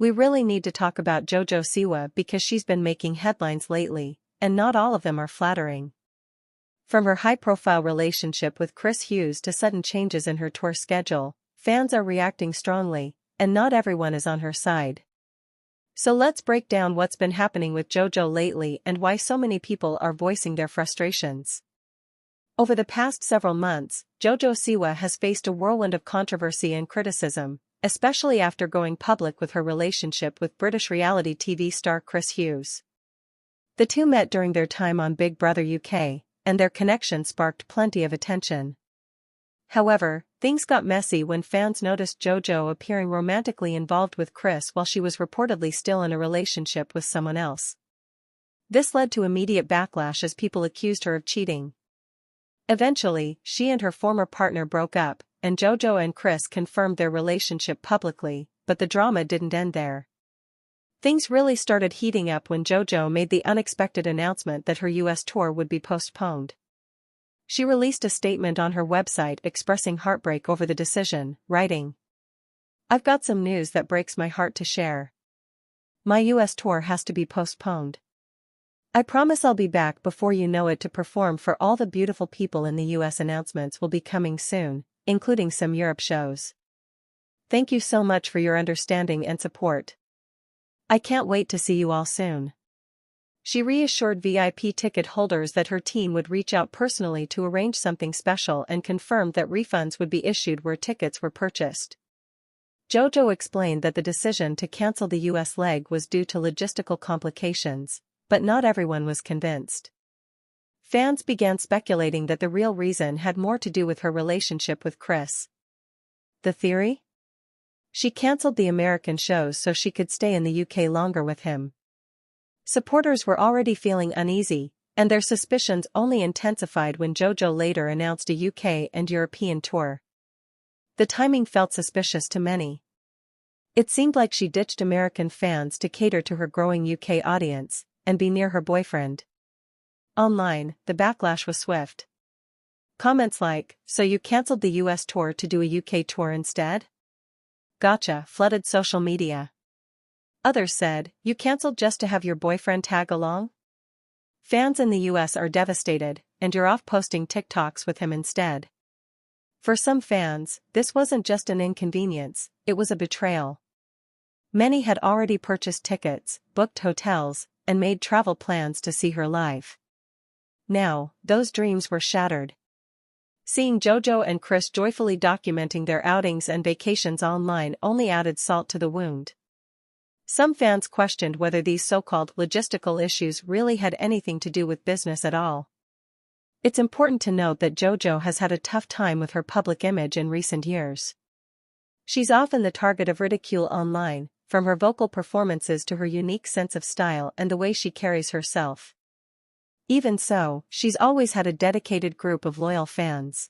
We really need to talk about JoJo Siwa because she's been making headlines lately, and not all of them are flattering. From her high-profile relationship with Chris Hughes to sudden changes in her tour schedule, fans are reacting strongly, and not everyone is on her side. So let's break down what's been happening with JoJo lately and why so many people are voicing their frustrations. Over the past several months, JoJo Siwa has faced a whirlwind of controversy and criticism, especially after going public with her relationship with British reality TV star Chris Hughes. The two met during their time on Big Brother UK, and their connection sparked plenty of attention. However, things got messy when fans noticed JoJo appearing romantically involved with Chris while she was reportedly still in a relationship with someone else. This led to immediate backlash as people accused her of cheating. Eventually, she and her former partner broke up, and JoJo and Chris confirmed their relationship publicly, but the drama didn't end there. Things really started heating up when JoJo made the unexpected announcement that her US tour would be postponed. She released a statement on her website expressing heartbreak over the decision, writing, "I've got some news that breaks my heart to share. My US tour has to be postponed. I promise I'll be back before you know it to perform for all the beautiful people in the US. Announcements will be coming soon, including some Europe shows. Thank you so much for your understanding and support. I can't wait to see you all soon." She reassured VIP ticket holders that her team would reach out personally to arrange something special and confirmed that refunds would be issued where tickets were purchased. JoJo explained that the decision to cancel the US leg was due to logistical complications, but not everyone was convinced. Fans began speculating that the real reason had more to do with her relationship with Chris. The theory? She cancelled the American shows so she could stay in the UK longer with him. Supporters were already feeling uneasy, and their suspicions only intensified when JoJo later announced a UK and European tour. The timing felt suspicious to many. It seemed like she ditched American fans to cater to her growing UK audience and be near her boyfriend. Online, the backlash was swift. Comments like, "So you cancelled the US tour to do a UK tour instead? Gotcha," flooded social media. Others said, "You cancelled just to have your boyfriend tag along? Fans in the US are devastated, and you're off posting TikToks with him instead." For some fans, this wasn't just an inconvenience, it was a betrayal. Many had already purchased tickets, booked hotels, and made travel plans to see her live. Now, those dreams were shattered. Seeing JoJo and Chris joyfully documenting their outings and vacations online only added salt to the wound. Some fans questioned whether these so-called logistical issues really had anything to do with business at all. It's important to note that JoJo has had a tough time with her public image in recent years. She's often the target of ridicule online, from her vocal performances to her unique sense of style and the way she carries herself. Even so, she's always had a dedicated group of loyal fans.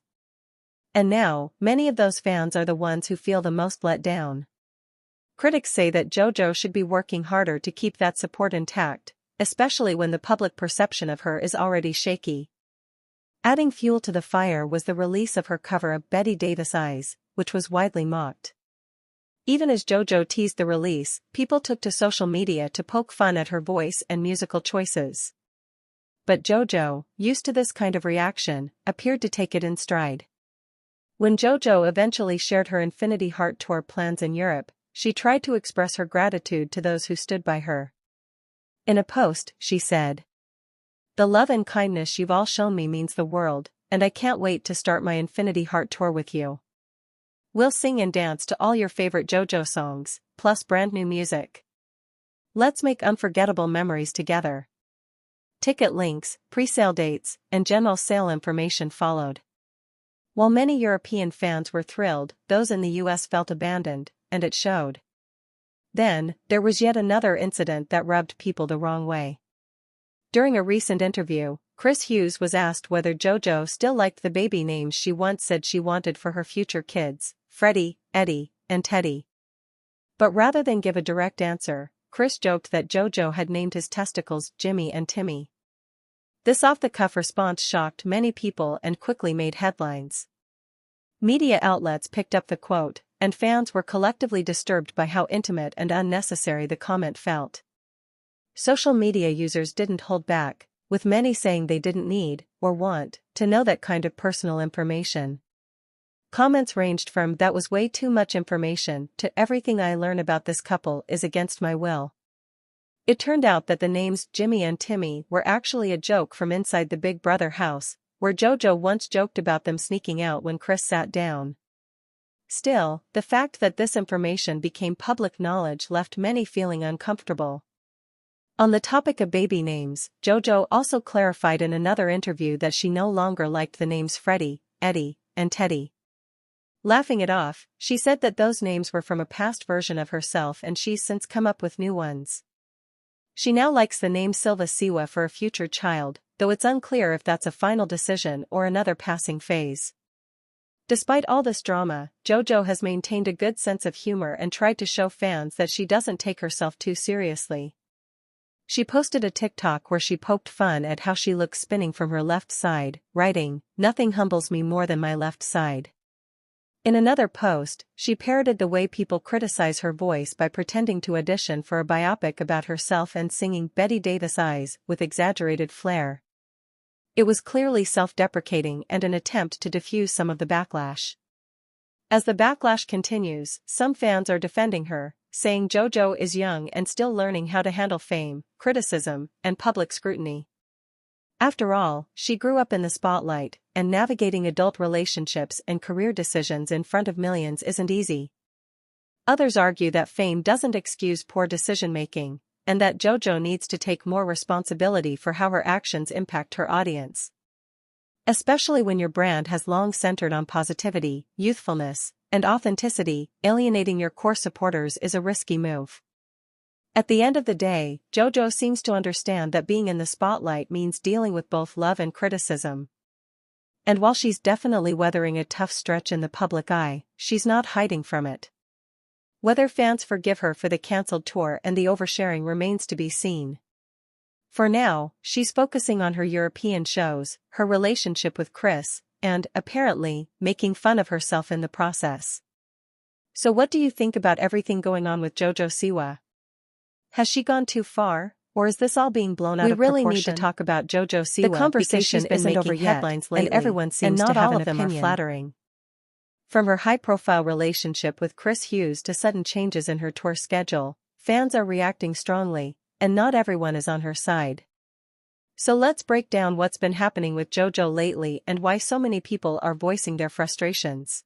And now, many of those fans are the ones who feel the most let down. Critics say that JoJo should be working harder to keep that support intact, especially when the public perception of her is already shaky. Adding fuel to the fire was the release of her cover of Bette Davis Eyes, which was widely mocked. Even as JoJo teased the release, people took to social media to poke fun at her voice and musical choices. But JoJo, used to this kind of reaction, appeared to take it in stride. When JoJo eventually shared her Infinity Heart tour plans in Europe, she tried to express her gratitude to those who stood by her. In a post, she said, "The love and kindness you've all shown me means the world, and I can't wait to start my Infinity Heart tour with you. We'll sing and dance to all your favorite JoJo songs, plus brand new music. Let's make unforgettable memories together." Ticket links, pre-sale dates, and general sale information followed. While many European fans were thrilled, those in the US felt abandoned, and it showed. Then, there was yet another incident that rubbed people the wrong way. During a recent interview, Chris Hughes was asked whether JoJo still liked the baby names she once said she wanted for her future kids, Freddie, Eddie, and Teddy. But rather than give a direct answer, Chris joked that JoJo had named his testicles Jimmy and Timmy. This off-the-cuff response shocked many people and quickly made headlines. Media outlets picked up the quote, and fans were collectively disturbed by how intimate and unnecessary the comment felt. Social media users didn't hold back, with many saying they didn't need, or want, to know that kind of personal information. Comments ranged from "that was way too much information" to "everything I learn about this couple is against my will." It turned out that the names Jimmy and Timmy were actually a joke from inside the Big Brother house, where JoJo once joked about them sneaking out when Chris sat down. Still, the fact that this information became public knowledge left many feeling uncomfortable. On the topic of baby names, JoJo also clarified in another interview that she no longer liked the names Freddie, Eddie, and Teddy. Laughing it off, she said that those names were from a past version of herself and she's since come up with new ones. She now likes the name Silva Siwa for a future child, though it's unclear if that's a final decision or another passing phase. Despite all this drama, JoJo has maintained a good sense of humor and tried to show fans that she doesn't take herself too seriously. She posted a TikTok where she poked fun at how she looks spinning from her left side, writing, "Nothing humbles me more than my left side." In another post, she parroted the way people criticize her voice by pretending to audition for a biopic about herself and singing Bette Davis Eyes with exaggerated flair. It was clearly self-deprecating and an attempt to diffuse some of the backlash. As the backlash continues, some fans are defending her, saying JoJo is young and still learning how to handle fame, criticism, and public scrutiny. After all, she grew up in the spotlight, and navigating adult relationships and career decisions in front of millions isn't easy. Others argue that fame doesn't excuse poor decision-making, and that JoJo needs to take more responsibility for how her actions impact her audience. Especially when your brand has long centered on positivity, youthfulness, and authenticity, alienating your core supporters is a risky move. At the end of the day, JoJo seems to understand that being in the spotlight means dealing with both love and criticism. And while she's definitely weathering a tough stretch in the public eye, she's not hiding from it. Whether fans forgive her for the cancelled tour and the oversharing remains to be seen. For now, she's focusing on her European shows, her relationship with Chris, and, apparently, making fun of herself in the process. So what do you think about everything going on with JoJo Siwa? Has she gone too far, or is this all being blown out of proportion? We really need to talk about JoJo Siwa. The conversation isn't over yet, headlines lately, and everyone seems to have an opinion. And not all of them are flattering. From her high-profile relationship with Chris Hughes to sudden changes in her tour schedule, fans are reacting strongly, and not everyone is on her side. So let's break down what's been happening with JoJo lately and why so many people are voicing their frustrations.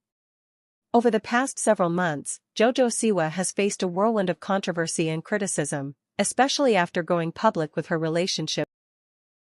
Over the past several months, JoJo Siwa has faced a whirlwind of controversy and criticism, especially after going public with her relationship